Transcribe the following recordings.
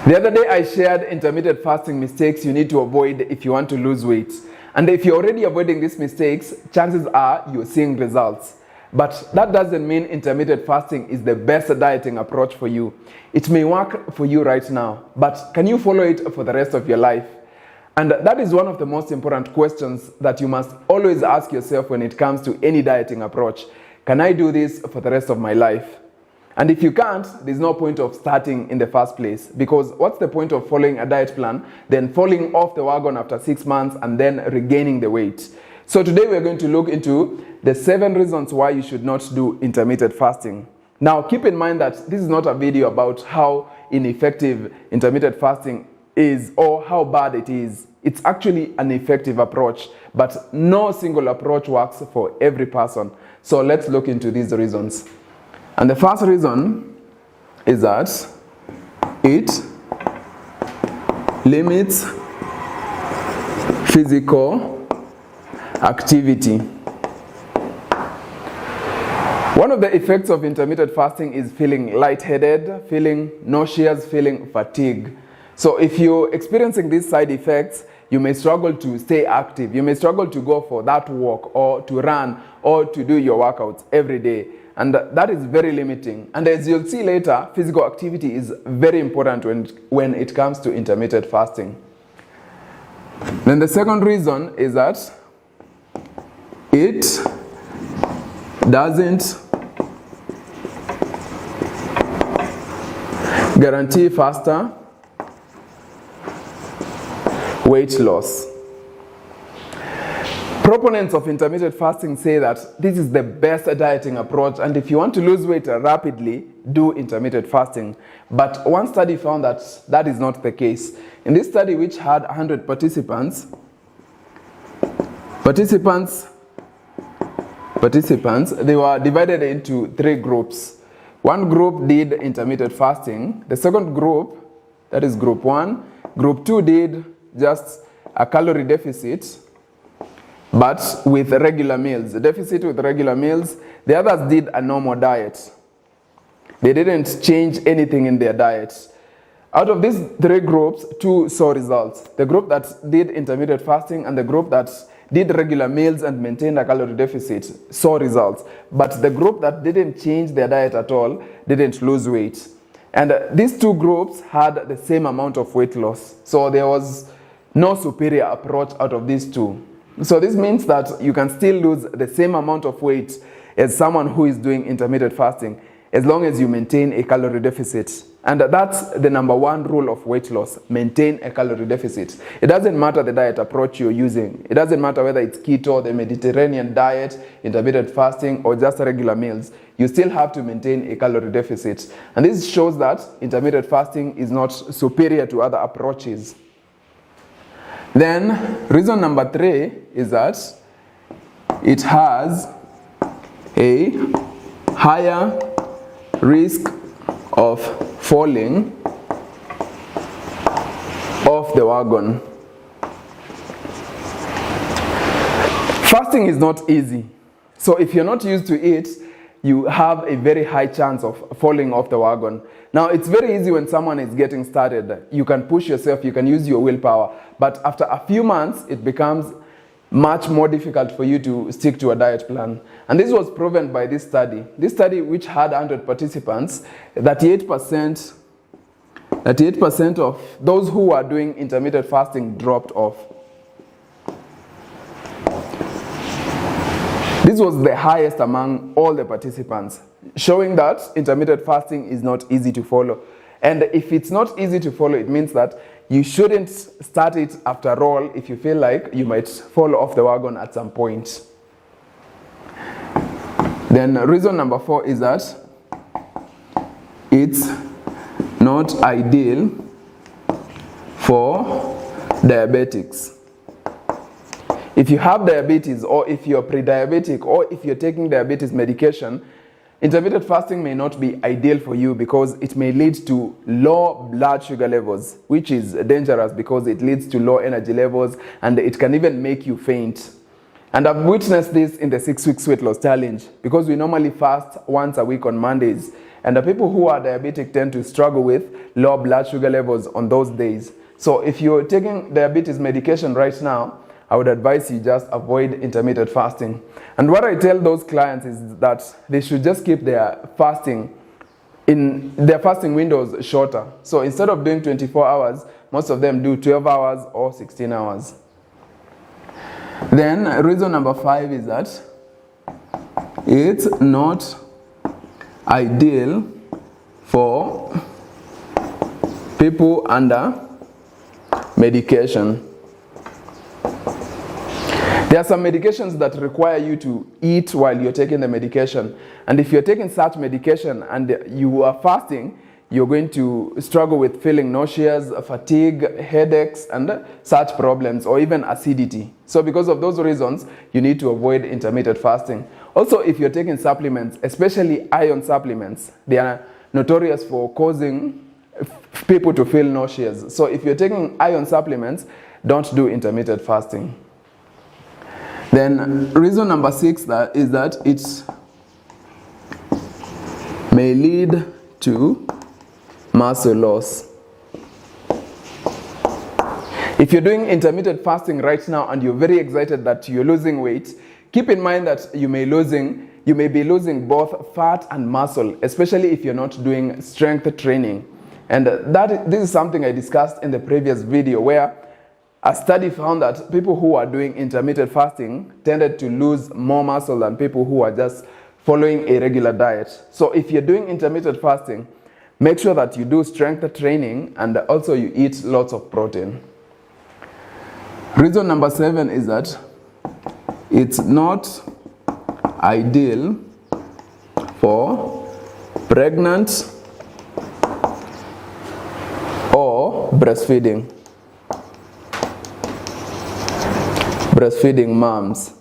The other day I shared intermittent fasting mistakes you need to avoid if you want to lose weight. And if you're already avoiding these mistakes, chances are you're seeing results. But that doesn't mean intermittent fasting is the best dieting approach for you. It may work for you right now, but can you follow it for the rest of your life? And that is one of the most important questions that you must always ask yourself when it comes to any dieting approach. Can I do this for the rest of my life? And if you can't, there's no point of starting in the first place, because what's the point of following a diet plan, then falling off the wagon after 6 months and then regaining the weight? So today we're going to look into the 7 reasons why you should not do intermittent fasting. Now keep in mind that this is not a video about how ineffective intermittent fasting is or how bad it is. It's actually an effective approach, but no single approach works for every person. So let's look into these reasons. And the first reason is that it limits physical activity. One of the effects of intermittent fasting is feeling lightheaded, feeling nauseous, feeling fatigue. So if you're experiencing these side effects, you may struggle to stay active. You may struggle to go for that walk or to run or to do your workouts every day. And that is very limiting. And as you'll see later, physical activity is very important when it comes to intermittent fasting. Then the second reason is that it doesn't guarantee faster weight loss. Proponents of intermittent fasting say that this is the best dieting approach, and if you want to lose weight rapidly, do intermittent fasting. But one study found that that is not the case. In this study, which had 100 participants, they were divided into 3 groups. One group did intermittent fasting. The second group, that is group 1, group 2 did just a calorie deficit, but with regular meals. The deficit with regular meals. The others did a normal diet. They didn't change anything in their diet. Out of these 3 groups, 2 saw results. The group that did intermittent fasting and the group that did regular meals and maintained a calorie deficit saw results. But the group that didn't change their diet at all didn't lose weight. And these 2 groups had the same amount of weight loss. So there was no superior approach out of these 2. So this means that you can still lose the same amount of weight as someone who is doing intermittent fasting, as long as you maintain a calorie deficit. And that's the number 1 rule of weight loss: maintain a calorie deficit. It doesn't matter the diet approach you're using. It doesn't matter whether it's keto, the Mediterranean diet, intermittent fasting, or just regular meals. You still have to maintain a calorie deficit. And this shows that intermittent fasting is not superior to other approaches. Then reason number 3 is that it has a higher risk of falling off the wagon. Fasting is not easy. So if you're not used to it, you have a very high chance of falling off the wagon. Now, it's very easy when someone is getting started. You can push yourself, you can use your willpower. But after a few months, it becomes much more difficult for you to stick to a diet plan. And this was proven by this study. This study, which had 100 participants, 38% of those who were doing intermittent fasting dropped off. This was the highest among all the participants, showing that intermittent fasting is not easy to follow. And if it's not easy to follow, it means that you shouldn't start it after all if you feel like you might fall off the wagon at some point. Then reason number 4 is that it's not ideal for diabetics. If you have diabetes, or if you're pre-diabetic, or if you're taking diabetes medication, intermittent fasting may not be ideal for you because it may lead to low blood sugar levels, which is dangerous because it leads to low energy levels and it can even make you faint. And I've witnessed this in the 6 weeks weight loss challenge, because we normally fast once a week on Mondays. And the people who are diabetic tend to struggle with low blood sugar levels on those days. So if you're taking diabetes medication right now, I would advise you just avoid intermittent fasting. And what I tell those clients is that they should just keep their fasting windows shorter. So instead of doing 24 hours, most of them do 12 hours or 16 hours. Then reason number 5 is that it's not ideal for people under medication. There are some medications that require you to eat while you're taking the medication. And if you're taking such medication and you are fasting, you're going to struggle with feeling nauseous, fatigue, headaches, and such problems, or even acidity. So because of those reasons, you need to avoid intermittent fasting. Also, if you're taking supplements, especially iron supplements, they are notorious for causing people to feel nauseous. So if you're taking iron supplements, don't do intermittent fasting. Then reason number 6 is that it may lead to muscle loss. If you're doing intermittent fasting right now and you're very excited that you're losing weight, keep in mind that you may be losing both fat and muscle, especially if you're not doing strength training. And this is something I discussed in the previous video, where a study found that people who are doing intermittent fasting tended to lose more muscle than people who are just following a regular diet. So if you're doing intermittent fasting, make sure that you do strength training and also you eat lots of protein. Reason number 7 is that it's not ideal for pregnant or breastfeeding moms.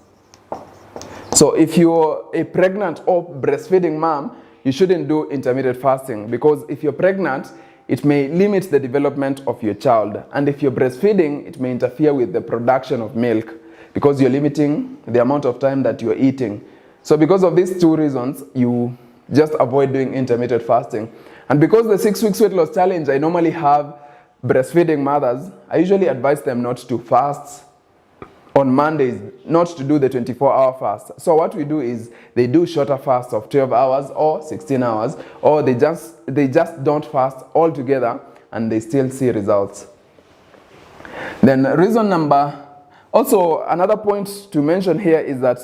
So if you're a pregnant or breastfeeding mom, you shouldn't do intermittent fasting, because if you're pregnant, it may limit the development of your child. And if you're breastfeeding, it may interfere with the production of milk, because you're limiting the amount of time that you're eating. So because of these 2 reasons, you just avoid doing intermittent fasting. And because the 6 weeks weight loss challenge, I normally have breastfeeding mothers, I usually advise them not to fast on Mondays, not to do the 24-hour fast. So what we do is they do shorter fasts of 12 hours or 16 hours, or they just don't fast altogether and they still see results. Then another point to mention here is that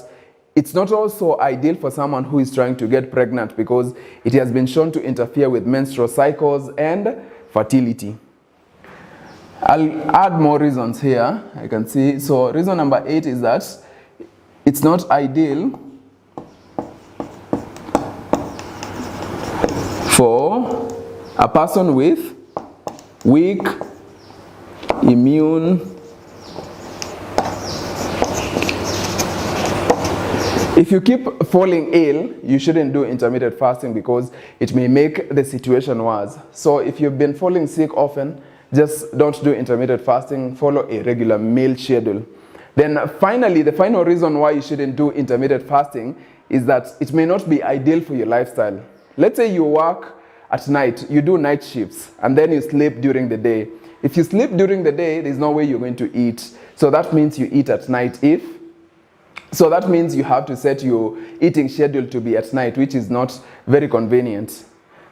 it's not also ideal for someone who is trying to get pregnant, because it has been shown to interfere with menstrual cycles and fertility. I'll add more reasons here, I can see. So reason number 8 is that it's not ideal for a person with weak immune. If you keep falling ill, you shouldn't do intermittent fasting, because it may make the situation worse. So if you've been falling sick often, just don't do intermittent fasting, follow a regular meal schedule. Then finally, the final reason why you shouldn't do intermittent fasting is that it may not be ideal for your lifestyle. Let's say you work at night, you do night shifts, and then you sleep during the day. If you sleep during the day, there's no way you're going to eat. So that means you eat at night. So that means you have to set your eating schedule to be at night, which is not very convenient.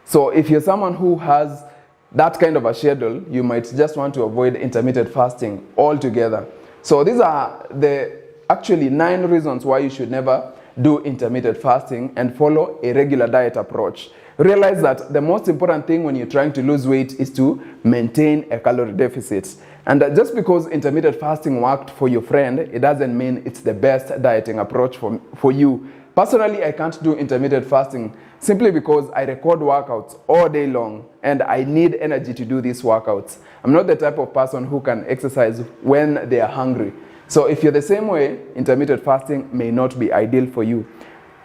So if you're someone who has that kind of a schedule, you might just want to avoid intermittent fasting altogether. So these are the actually 9 reasons why you should never do intermittent fasting and follow a regular diet approach. Realize that the most important thing when you're trying to lose weight is to maintain a calorie deficit. And just because intermittent fasting worked for your friend, it doesn't mean it's the best dieting approach for you. Personally, I can't do intermittent fasting simply because I record workouts all day long and I need energy to do these workouts. I'm not the type of person who can exercise when they are hungry. So if you're the same way, intermittent fasting may not be ideal for you.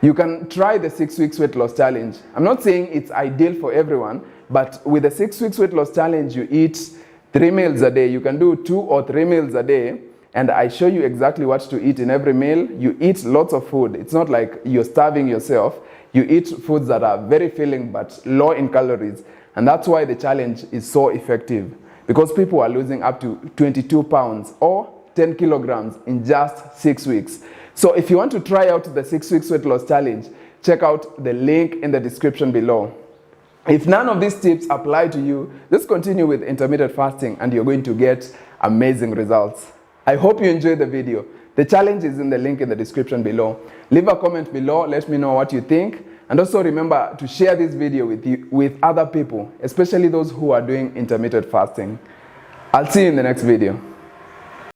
You can try the 6 weeks weight loss challenge. I'm not saying it's ideal for everyone, but with the 6 weeks weight loss challenge, you eat 3 meals a day. You can do 2 or 3 meals a day, and I show you exactly what to eat in every meal. You eat lots of food. It's not like you're starving yourself. You eat foods that are very filling but low in calories, and that's why the challenge is so effective, because people are losing up to 22 pounds or 10 kilograms in just 6 weeks. So if you want to try out the 6 weeks weight loss challenge, check out the link in the description below. If none of these tips apply to you, just continue with intermittent fasting and you're going to get amazing results. I hope you enjoyed the video. The challenge is in the link in the description below. Leave a comment below, let me know what you think. And also remember to share this video with other people, especially those who are doing intermittent fasting. I'll see you in the next video.